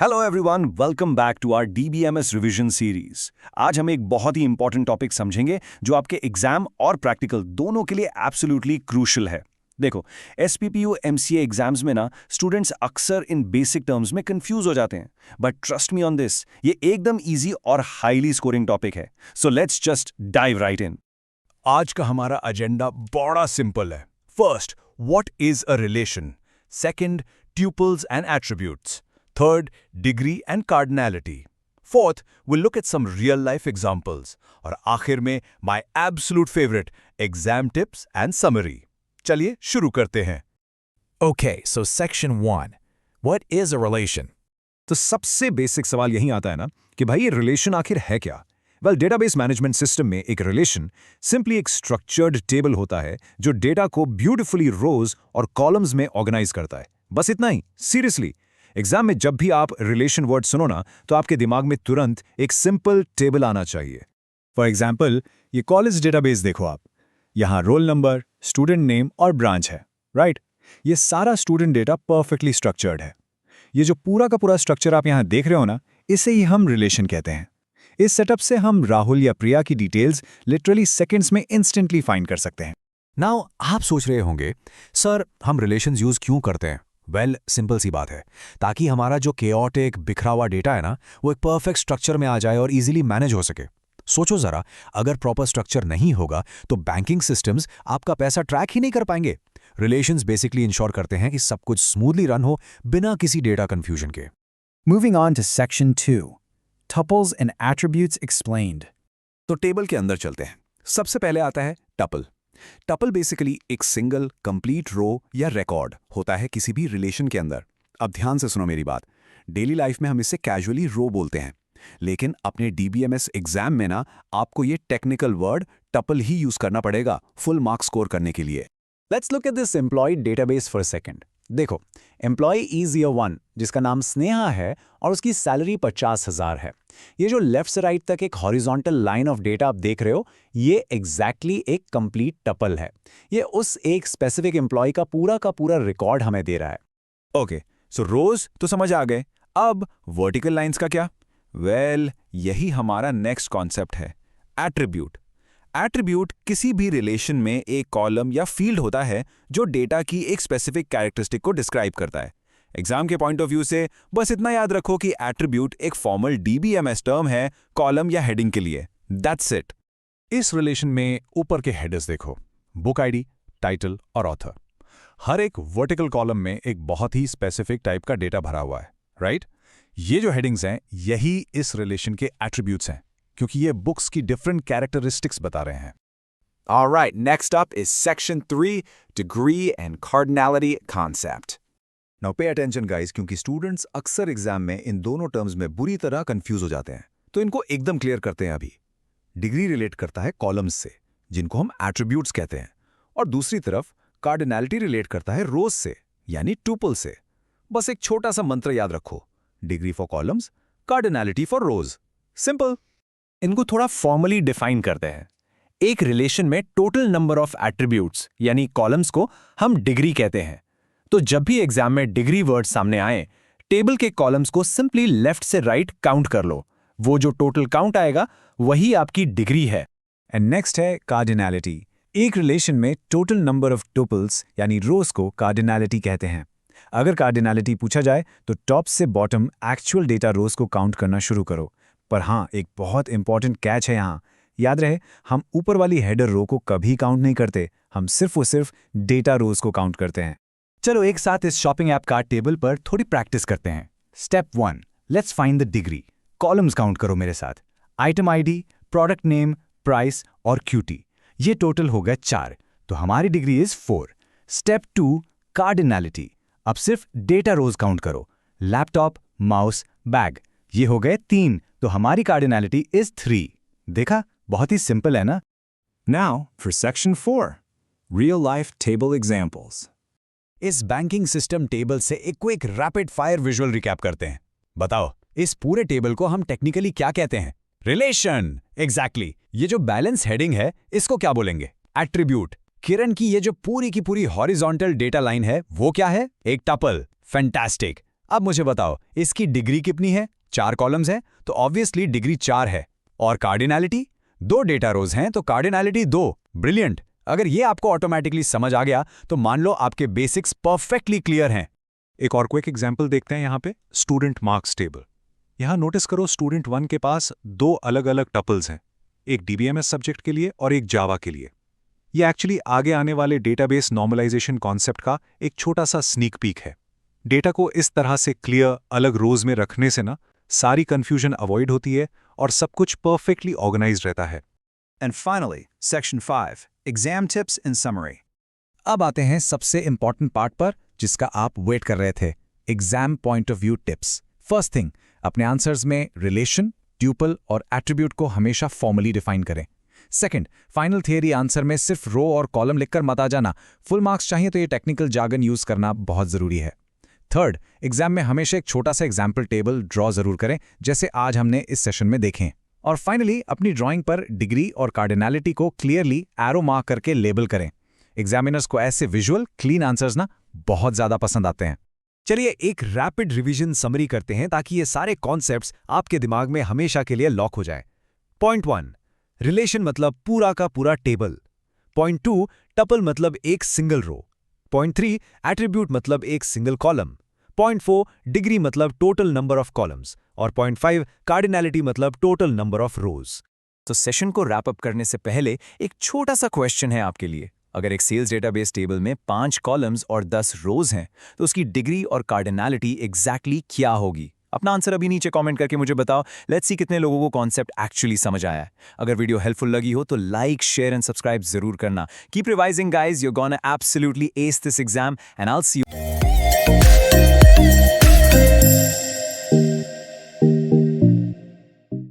Hello everyone, welcome back to our DBMS revision series. आज हम एक बहुत ही इंपॉर्टेंट टॉपिक समझेंगे जो आपके एग्जाम और प्रैक्टिकल दोनों के लिए एब्सोल्युटली क्रूशियल है। देखो, एसपीपीयू एमसीए एग्जाम्स में ना स्टूडेंट्स अक्सर इन बेसिक टर्म्स में कंफ्यूज हो जाते हैं, but trust me on this, ये एकदम इजी और हाईली स्कोरिंग टॉपिक है। So let's just dive right in. आज का हमारा एजेंडा बड़ा सिंपल है। First, what is a relation. Second, tuples and attributes. Third, degree and cardinality. Fourth, we'll look at some real life examples. और आखिर में my absolute favourite, exam tips and summary. चलिए शुरू करते हैं। Okay, so section 1. What is a relation? तो सबसे basic सवाल यही आता है ना कि भाई ये रिलेशन आखिर है क्या। वेल, डेटाबेस मैनेजमेंट सिस्टम में एक रिलेशन सिंपली एक स्ट्रक्चर्ड टेबल होता है जो डेटा को ब्यूटिफुली रोज और कॉलम्स में ऑर्गेनाइज करता है। बस इतना ही। सीरियसली, एग्जाम में जब भी आप रिलेशन वर्ड सुनो ना तो आपके दिमाग में तुरंत एक सिंपल टेबल आना चाहिए। फॉर एग्जाम्पल, ये कॉलेज डेटाबेस देखो आप। यहाँ रोल नंबर, स्टूडेंट नेम और ब्रांच है, राइट? ये सारा स्टूडेंट डेटा परफेक्टली स्ट्रक्चर्ड है। ये जो पूरा का पूरा स्ट्रक्चर आप यहाँ देख रहे हो ना, इसे ही हम रिलेशन कहते हैं। इस सेटअप से हम राहुल या प्रिया की डिटेल्स लिटरली सेकंड्स में इंस्टेंटली फाइंड कर सकते हैं। नाउ आप सोच रहे होंगे, सर हम रिलेशंस यूज क्यों करते हैं? वेल, सिंपल सी बात है, ताकि हमारा जो केओटिक बिखरा हुआ डेटा है ना, वो एक परफेक्ट स्ट्रक्चर में आ जाए और इजीली मैनेज हो सके। सोचो जरा, अगर प्रॉपर स्ट्रक्चर नहीं होगा तो बैंकिंग सिस्टम्स आपका पैसा ट्रैक ही नहीं कर पाएंगे। रिलेशंस बेसिकली इंश्योर करते हैं कि सब कुछ स्मूथली रन हो बिना किसी डेटा कंफ्यूजन के। Moving on to section 2. Tuples and attributes explained. तो टेबल के अंदर चलते हैं। सबसे पहले आता है टपल। टपल बेसिकली एक सिंगल कंप्लीट रो या रिकॉर्ड होता है किसी भी रिलेशन के अंदर। अब ध्यान से सुनो मेरी बात। डेली लाइफ में हम इसे कैजुअली रो बोलते हैं, लेकिन अपने डीबीएमएस एग्जाम में ना आपको ये टेक्निकल वर्ड टपल ही यूज करना पड़ेगा फुल मार्क्स स्कोर करने के लिए। Let's look at this employee database for a second. देखो, एम्प्लॉय इज ईयर 1 जिसका नाम स्नेहा है और उसकी सैलरी 50,000 है। ये जो लेफ्ट से राइट तक एक हॉरिजॉन्टल लाइन ऑफ डेटा आप देख रहे हो, ये एग्जैक्टली एक कंप्लीट टपल है। ये उस एक स्पेसिफिक एम्प्लॉय का पूरा रिकॉर्ड हमें दे रहा है। ओके, सो रोज तो समझ आ गए। अब वर्टिकल लाइंस का क्या? वेल, यही हमारा नेक्स्ट कॉन्सेप्ट है, एट्रीब्यूट। एट्रीब्यूट किसी भी रिलेशन में एक कॉलम या फील्ड होता है जो डेटा की एक स्पेसिफिक कैरेक्टरिस्टिक को डिस्क्राइब करता है। एग्जाम के पॉइंट ऑफ व्यू से बस इतना याद रखो कि एट्रीब्यूट एक फॉर्मल डीबीएमएस टर्म है कॉलम या हेडिंग के लिए। That's it. इस रिलेशन में ऊपर के हेडर्स देखो, बुक आईडी, टाइटल और ऑथर। हर एक वर्टिकल कॉलम में एक बहुत ही स्पेसिफिक टाइप का डेटा भरा हुआ है, राइट? ये जो हेडिंग्स हैं, यही इस रिलेशन के एट्रीब्यूट्स हैं, क्योंकि ये बुक्स की डिफरेंट कैरेक्टरिस्टिक्स बता रहे हैं। All right, next up is section 3, degree and cardinality concept. Now pay attention guys, क्योंकि स्टूडेंट्स अक्सर एग्जाम में इन दोनों टर्म्स में बुरी तरह कंफ्यूज हो जाते हैं, तो इनको एकदम क्लियर करते हैं अभी। डिग्री रिलेट करता है कॉलम्स से, जिनको हम एट्रीब्यूट्स कहते हैं, और दूसरी तरफ कार्डिनैलिटी रिलेट करता है रोज से, यानी ट्यूपल से। बस एक छोटा सा मंत्र याद रखो, degree for columns, cardinality for rows. Simple. इनको थोड़ा फॉर्मली डिफाइन करते हैं। एक रिलेशन में टोटल नंबर ऑफ एट्रीब्यूट्स यानी कॉलम्स को हम डिग्री कहते हैं। तो जब भी एग्जाम में डिग्री वर्ड सामने आए, टेबल के कॉलम्स को सिंपली लेफ्ट से राइट काउंट कर लो। वो जो टोटल काउंट आएगा वही आपकी डिग्री है। एंड नेक्स्ट है कार्डिनैलिटी। एक रिलेशन में टोटल नंबर ऑफ टुपल्स यानी रोज को कार्डिनैलिटी कहते हैं। अगर कार्डिनैलिटी पूछा जाए तो टॉप से बॉटम एक्चुअल डेटा रोज को काउंट करना शुरू करो। पर हाँ, एक बहुत इंपॉर्टेंट कैच है यहाँ। याद रहे, हम ऊपर वाली हेडर रो को कभी काउंट नहीं करते, हम सिर्फ और सिर्फ डेटा रोज को काउंट करते हैं। चलो एक साथ इस शॉपिंग ऐप कार्ड टेबल पर थोड़ी प्रैक्टिस करते हैं। Step 1, let's find the degree. Columns count करो मेरे साथ। Item ID, product name, price और क्यूटी। ये टोटल हो गए 4, तो हमारी डिग्री इज 4। Step 2, cardinality. अब सिर्फ डेटा रोज काउंट करो। Laptop, mouse, bag. ये हो गए 3, तो हमारी कार्डिनैलिटी इज 3। देखा, बहुत ही सिंपल है ना? Now for section 4. Real life table examples. इस बैंकिंग सिस्टम टेबल से एक quick rapid fire visual recap करते हैं। बताओ, इस पूरे टेबल को हम टेक्निकली क्या कहते हैं? रिलेशन। एग्जैक्टली। ये जो बैलेंस हेडिंग है, इसको क्या बोलेंगे? एट्रीब्यूट। किरण की ये जो पूरी की पूरी हॉरिजॉन्टल डेटा लाइन है, वो क्या है? एक टपल। फैंटास्टिक। अब मुझे बताओ, इसकी डिग्री कितनी है? 4 कॉलम्स हैं, तो ऑब्वियसली डिग्री 4 है। और कार्डिनैलिटी? 2 डेटा रोज हैं, तो कार्डिनैलिटी 2। ब्रिलियंट। अगर ये आपको ऑटोमेटिकली समझ आ गया, तो मान लो आपके बेसिक्स परफेक्टली क्लियर हैं। एक और क्विक एग्जाम्पल देखते हैं यहाँ पे, स्टूडेंट मार्क्स टेबल। यहाँ नोटिस करो स्टूडेंट 1 के पास 2 अलग अलग टपल्स हैं, एक डीबीएमएस सब्जेक्ट के लिए और एक जावा के लिए। ये एक्चुअली आगे आने वाले डेटाबेस नॉर्मलाइजेशन कॉन्सेप्ट का एक छोटा सा स्नीक पीक है। डेटा को इस तरह से क्लियर अलग रोज में रखने से ना सारी कंफ्यूजन अवॉइड होती है और सब कुछ परफेक्टली ऑर्गेनाइज्ड रहता है। And finally, Section 5, Exam Tips in Summary. अब आते हैं सबसे इंपॉर्टेंट पार्ट पर, जिसका आप वेट कर रहे थे, exam point of view tips. First thing, अपने आंसर्स में रिलेशन, ट्यूपल और एट्रीब्यूट को हमेशा फॉर्मली डिफाइन करें। सेकंड, फाइनल थियरी आंसर में सिर्फ रो और कॉलम लिखकर मत आ जाना। फुल मार्क्स चाहिए तो ये टेक्निकल जार्गन यूज करना बहुत जरूरी है। थर्ड, एग्जाम में हमेशा एक छोटा सा एग्जाम्पल टेबल ड्रॉ जरूर करें, जैसे आज हमने इस सेशन में देखें। और फाइनली, अपनी ड्राइंग पर डिग्री और कार्डिनैलिटी को क्लियरली एरो मार्क करके लेबल करें। एग्जामिनर्स को ऐसे विजुअल क्लीन आंसर्स ना बहुत ज्यादा पसंद आते हैं। चलिए एक रैपिड रिवीजन समरी करते हैं ताकि ये सारे कॉन्सेप्ट्स आपके दिमाग में हमेशा के लिए लॉक हो जाए। पॉइंट 1, रिलेशन मतलब पूरा का पूरा टेबल। पॉइंट 2, टपल मतलब एक सिंगल रो। पॉइंट 3, एट्रीब्यूट मतलब एक सिंगल कॉलम। पॉइंट 4, डिग्री मतलब टोटल नंबर ऑफ कॉलम्स। और पॉइंट 5, कार्डिनैलिटी मतलब टोटल नंबर ऑफ रोज। तो सेशन को रैप अप करने से पहले एक छोटा सा क्वेश्चन है आपके लिए। अगर एक सेल्स डेटाबेस टेबल में 5 कॉलम्स और 10 रोज हैं, तो उसकी डिग्री और कार्डिनैलिटी एग्जैक्टली क्या होगी? अपना आंसर अभी नीचे कमेंट करके मुझे बताओ। लेट्स सी कितने लोगों को कॉन्सेप्ट एक्चुअली समझ आया है। अगर वीडियो हेल्पफुल लगी हो तो लाइक, शेयर एंड सब्सक्राइब जरूर करना। Keep revising guys, you gonna absolutely S this exam and I will see